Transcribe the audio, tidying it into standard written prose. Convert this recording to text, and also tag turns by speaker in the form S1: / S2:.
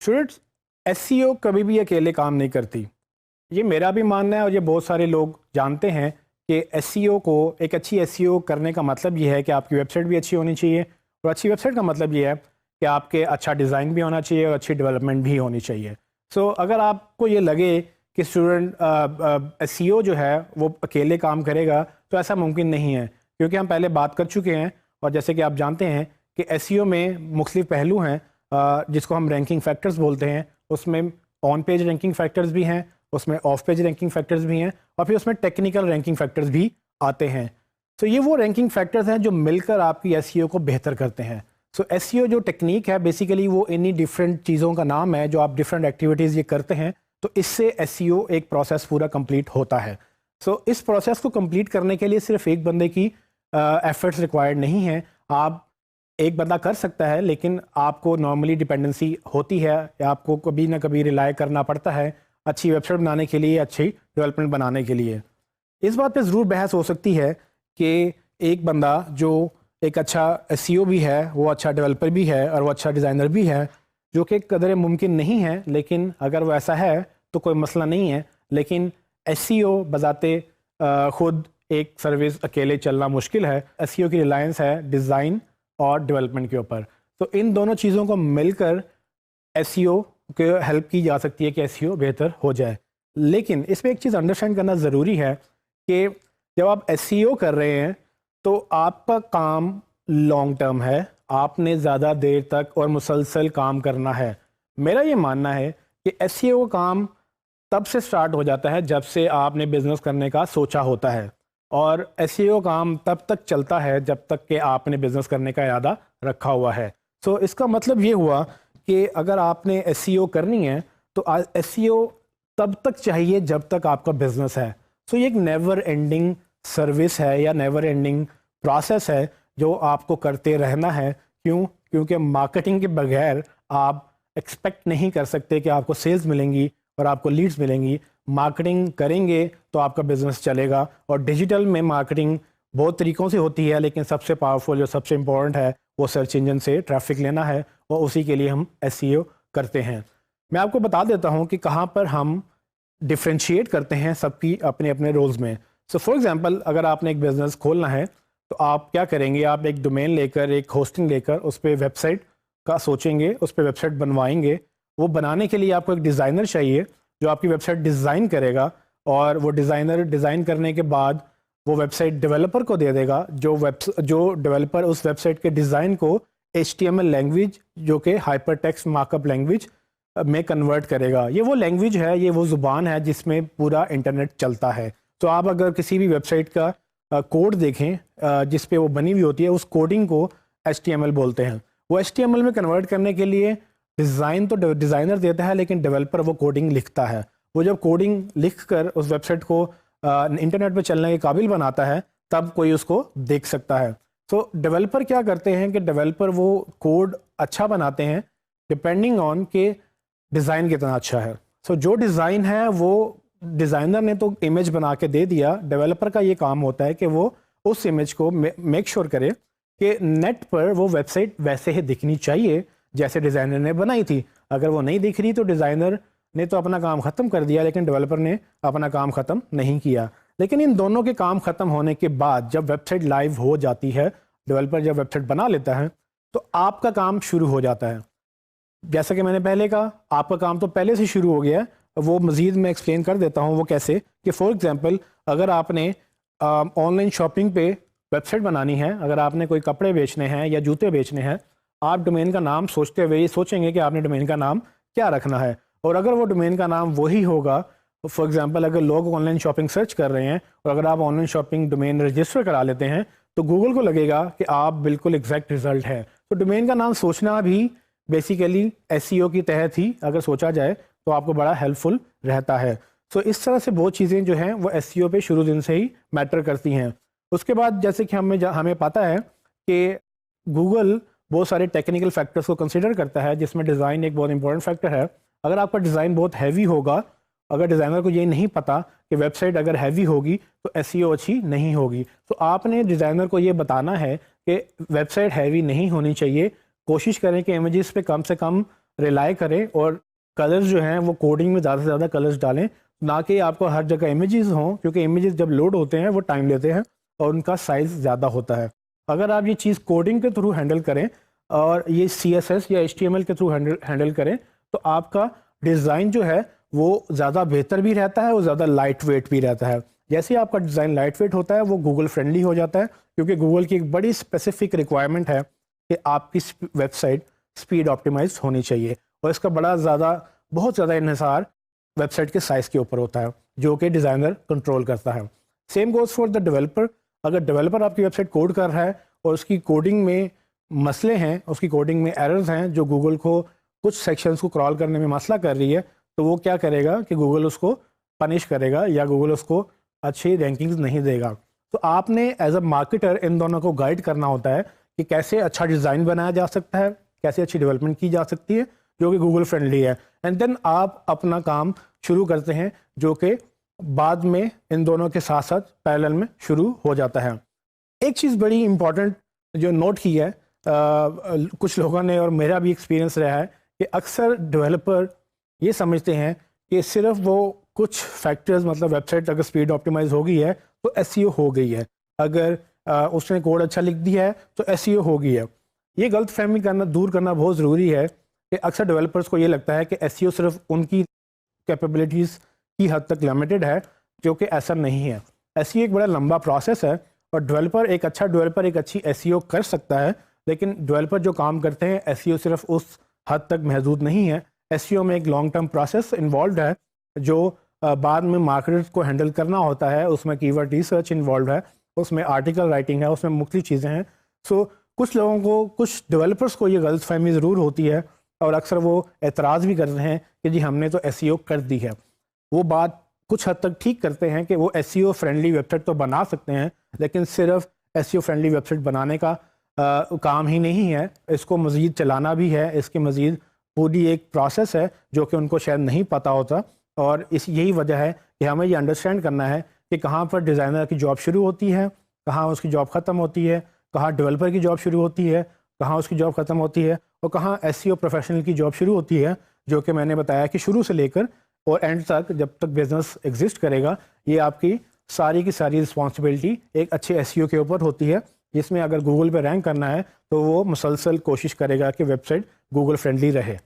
S1: Students, SEO कभी भी अकेले काम नहीं करती। ये मेरा भी मानना है और ये बहुत सारे लोग जानते हैं कि एसईओ को एक अच्छी एसईओ करने का मतलब ये है कि आपकी वेबसाइट भी अच्छी होनी चाहिए, और अच्छी वेबसाइट का मतलब ये है कि आपके अच्छा डिज़ाइन भी होना चाहिए और अच्छी डेवलपमेंट भी होनी चाहिए। सो अगर आपको ये लगे कि स्टूडेंट एसईओ जो है वो अकेले काम करेगा, तो ऐसा मुमकिन नहीं है, क्योंकि हम पहले बात कर चुके हैं। और जैसे कि आप जानते हैं कि एसईओ में मुख्तलिफ पहलू हैं, जिसको हम रैंकिंग फैक्टर्स बोलते हैं। उसमें ऑन पेज रैंकिंग फैक्टर्स भी हैं, उसमें ऑफ पेज रैंकिंग फैक्टर्स भी हैं, और फिर उसमें टेक्निकल रैंकिंग फैक्टर्स भी आते हैं। तो ये वो रैंकिंग फैक्टर्स हैं जो मिलकर आपकी एसईओ को बेहतर करते हैं। सो एसईओ जो टेक्निक है, बेसिकली वो इन्हीं डिफरेंट चीज़ों का नाम है जो आप डिफरेंट एक्टिविटीज़ ये करते हैं, तो इससे एसईओ एक प्रोसेस पूरा कंप्लीट होता है। सो इस प्रोसेस को कंप्लीट करने के लिए सिर्फ एक बंदे की एफर्ट्स रिक्वायर्ड नहीं है। आप एक बंदा कर सकता है, लेकिन आपको नॉर्मली डिपेंडेंसी होती है, या आपको कभी ना कभी रिलाय करना पड़ता है अच्छी वेबसाइट बनाने के लिए, अच्छी डेवलपमेंट बनाने के लिए। इस बात पे ज़रूर बहस हो सकती है कि एक बंदा जो एक अच्छा एसईओ भी है, वो अच्छा डेवलपर भी है और वो अच्छा डिज़ाइनर भी है, जो कि कदर मुमकिन नहीं है, लेकिन अगर वो ऐसा है तो कोई मसला नहीं है। लेकिन एसईओ बजाते खुद एक सर्विस अकेले चलना मुश्किल है। एसईओ की रिलायंस है डिज़ाइन और डेवलपमेंट के ऊपर। तो इन दोनों चीज़ों को मिलकर एसईओ के हेल्प की जा सकती है कि एसईओ बेहतर हो जाए। लेकिन इसमें एक चीज़ अंडरस्टैंड करना ज़रूरी है कि जब आप एसईओ कर रहे हैं तो आपका काम लॉन्ग टर्म है, आपने ज़्यादा देर तक और मुसलसल काम करना है। मेरा ये मानना है कि एसईओ का काम तब से स्टार्ट हो जाता है जब से आपने बिज़नेस करने का सोचा होता है, और एसईओ काम तब तक चलता है जब तक कि आपने बिज़नेस करने का इरादा रखा हुआ है। सो इसका मतलब ये हुआ कि अगर आपने एसईओ करनी है तो एसईओ तब तक चाहिए जब तक आपका बिज़नेस है। सो ये एक नेवर एंडिंग सर्विस है या नेवर एंडिंग प्रोसेस है जो आपको करते रहना है। क्यों? क्योंकि मार्केटिंग के बगैर आप एक्सपेक्ट नहीं कर सकते कि आपको सेल्स मिलेंगी और आपको लीड्स मिलेंगी। मार्केटिंग करेंगे तो आपका बिजनेस चलेगा। और डिजिटल में मार्केटिंग बहुत तरीक़ों से होती है, लेकिन सबसे पावरफुल जो सबसे इम्पोर्टेंट है वो सर्च इंजन से ट्रैफिक लेना है, और उसी के लिए हम एसईओ करते हैं। मैं आपको बता देता हूँ कि कहाँ पर हम डिफ्रेंशिएट करते हैं सबकी अपने अपने रोल्स में। सो फॉर एग्जांपल, अगर आपने एक बिज़नेस खोलना है तो आप क्या करेंगे, आप एक डोमेन लेकर, एक होस्टिंग लेकर उस पर वेबसाइट का सोचेंगे, उस पर वेबसाइट बनवाएंगे। वो बनाने के लिए आपको एक डिज़ाइनर चाहिए जो आपकी वेबसाइट डिज़ाइन करेगा, और वो डिज़ाइनर डिज़ाइन करने के बाद वो वेबसाइट डेवलपर को दे देगा, जो डेवलपर उस वेबसाइट के डिज़ाइन को HTML लैंग्वेज, जो कि हाइपर टेक्स्ट मार्कअप लैंग्वेज में कन्वर्ट करेगा। ये वो लैंग्वेज है, ये वो ज़ुबान है जिसमें पूरा इंटरनेट चलता है। तो आप अगर किसी भी वेबसाइट का कोड देखें जिस पे वो बनी हुई होती है, उस कोडिंग को HTML बोलते हैं। वो HTML में कन्वर्ट करने के लिए डिज़ाइन तो डिज़ाइनर देता है, लेकिन डेवलपर वो कोडिंग लिखता है। वो जब कोडिंग लिख कर उस वेबसाइट को इंटरनेट पे चलने के काबिल बनाता है, तब कोई उसको देख सकता है। तो डेवलपर क्या करते हैं कि डेवलपर वो कोड अच्छा बनाते हैं डिपेंडिंग ऑन के डिज़ाइन कितना अच्छा है। सो जो डिज़ाइन है वो डिज़ाइनर ने तो इमेज बना के दे दिया, डेवलपर का ये काम होता है कि वो उस इमेज को मेक श्योर करे कि नेट पर वो वेबसाइट वैसे ही दिखनी चाहिए जैसे डिज़ाइनर ने बनाई थी। अगर वो नहीं दिख रही तो डिज़ाइनर ने तो अपना काम ख़त्म कर दिया, लेकिन डेवलपर ने अपना काम ख़त्म नहीं किया। लेकिन इन दोनों के काम ख़त्म होने के बाद जब वेबसाइट लाइव हो जाती है, डेवलपर जब वेबसाइट बना लेता है, तो आपका काम शुरू हो जाता है। जैसा कि मैंने पहले कहा, आपका काम तो पहले से शुरू हो गया है। वो मज़ीद मैं एक्सप्लेन कर देता हूँ वो कैसे। कि फॉर एग्ज़ाम्पल, अगर आपने ऑनलाइन शॉपिंग पे वेबसाइट बनानी है, अगर आपने कोई कपड़े बेचने हैं या जूते बेचने हैं, आप डोमेन का नाम सोचते हुए ये सोचेंगे कि आपने डोमेन का नाम क्या रखना है। और अगर वो डोमेन का नाम वही होगा, तो फॉर एग्जांपल अगर लोग ऑनलाइन शॉपिंग सर्च कर रहे हैं और अगर आप ऑनलाइन शॉपिंग डोमेन रजिस्टर करा लेते हैं, तो गूगल को लगेगा कि आप बिल्कुल एग्जैक्ट रिजल्ट है। तो डोमेन का नाम सोचना भी बेसिकली एसईओ की तहत ही अगर सोचा जाए तो आपको बड़ा हेल्पफुल रहता है। सो इस तरह से बहुत चीज़ें जो हैं वो एसईओ पे शुरू दिन से ही मैटर करती हैं। उसके बाद जैसे कि हमें पता है कि गूगल बहुत सारे टेक्निकल फैक्टर्स को कंसिडर करता है, जिसमें डिज़ाइन एक बहुत इंपॉर्टेंट फैक्टर है। अगर आपका डिज़ाइन बहुत हैवी होगा, अगर डिज़ाइनर को ये नहीं पता कि वेबसाइट अगर हैवी होगी तो एसईओ अच्छी नहीं होगी, तो आपने डिज़ाइनर को ये बताना है कि वेबसाइट हैवी नहीं होनी चाहिए। कोशिश करें कि इमेजेस पे कम से कम रिलाई करें और कलर्स जो हैं वो कोडिंग में ज़्यादा से ज़्यादा कलर्स डालें, ना कि आपको हर जगह इमेजेस हों, क्योंकि इमेजेस जब लोड होते हैं वो टाइम लेते हैं और उनका साइज़ ज़्यादा होता है। अगर आप ये चीज़ कोडिंग के थ्रू हैंडल करें और ये CSS या HTML के थ्रू हैंडल करें तो आपका डिज़ाइन जो है वो ज़्यादा बेहतर भी रहता है और ज़्यादा लाइट वेट भी रहता है। जैसे ही आपका डिज़ाइन लाइट वेट होता है वो गूगल फ्रेंडली हो जाता है, क्योंकि गूगल की एक बड़ी स्पेसिफिक रिक्वायरमेंट है कि आपकी वेबसाइट स्पीड ऑप्टिमाइज होनी चाहिए और इसका बहुत ज़्यादा इन्हिसार वेबसाइट के साइज़ के ऊपर होता है, जो कि डिज़ाइनर कंट्रोल करता है। Same goes for the developer. अगर डेवलपर आपकी वेबसाइट कोड कर रहा है और उसकी कोडिंग में मसले हैं, उसकी कोडिंग में एरर्स हैं जो गूगल को कुछ सेक्शंस को क्रॉल करने में मसला कर रही है, तो वो क्या करेगा कि गूगल उसको पनिश करेगा या गूगल उसको अच्छी रैंकिंग्स नहीं देगा। तो आपने एज अ मार्केटर इन दोनों को गाइड करना होता है कि कैसे अच्छा डिज़ाइन बनाया जा सकता है, कैसे अच्छी डेवलपमेंट की जा सकती है जो कि गूगल फ्रेंडली है, एंड देन आप अपना काम शुरू करते हैं जो कि बाद में इन दोनों के साथ साथ पैरेलल में शुरू हो जाता है। एक चीज़ बड़ी इंपॉर्टेंट जो नोट की है कुछ लोगों ने और मेरा भी एक्सपीरियंस रहा है कि अक्सर डेवलपर ये समझते हैं कि सिर्फ वो कुछ फैक्टर्स, मतलब वेबसाइट अगर स्पीड ऑप्टिमाइज हो गई है तो एसईओ हो गई है, अगर उसने कोड अच्छा लिख दिया है तो एसईओ हो गई है। ये गलतफहमी दूर करना बहुत ज़रूरी है कि अक्सर डेवलपर्स को ये लगता है कि एसईओ सिर्फ उनकी कैपेबिलिटीज़ की हद तक लिमिटेड है, जो कि ऐसा नहीं है। एसईओ एक बड़ा लंबा प्रोसेस है और एक अच्छा डेवलपर एक अच्छी एसईओ कर सकता है, लेकिन डेवलपर जो काम करते हैं एसईओ सिर्फ उस हद तक महदूद नहीं है। एसईओ में एक लॉन्ग टर्म प्रोसेस इन्वॉल्व है जो बाद में मार्केटर्स को हैंडल करना होता है, उसमें कीवर्ड रिसर्च इन्वॉल्व है, उसमें आर्टिकल राइटिंग है, उसमें मुख्तलिफ चीज़ें हैं। सो कुछ लोगों को, कुछ डेवलपर्स को ये गलतफहमी ज़रूर होती है और अक्सर वो एतराज़ भी करते हैं कि जी हमने तो एसईओ कर दी है। वो बात कुछ हद तक ठीक करते हैं कि वो एसईओ फ्रेंडली वेबसाइट तो बना सकते हैं, लेकिन सिर्फ एसईओ फ्रेंडली वेबसाइट बनाने का काम ही नहीं है, इसको मज़ीद चलाना भी है, इसकी मज़ीद पूरी एक प्रोसेस है जो कि उनको शायद नहीं पता होता। और यही वजह है कि हमें ये अंडरस्टैंड करना है कि कहाँ पर डिज़ाइनर की जॉब शुरू होती है, कहाँ उसकी जॉब ख़त्म होती है, कहाँ डेवलपर की जॉब शुरू होती है, कहाँ उसकी जॉब ख़त्म होती है, और कहाँ एसईओ प्रोफेशनल की जॉब शुरू होती है, जो कि मैंने बताया कि शुरू से लेकर और एंड तक जब तक बिज़नेस एग्जिस्ट करेगा, ये आपकी सारी की सारी रिस्पॉन्सिबिलिटी एक अच्छे एसईओ के ऊपर होती है, जिसमें अगर गूगल पे रैंक करना है तो वो मुसलसल कोशिश करेगा कि वेबसाइट गूगल फ्रेंडली रहे।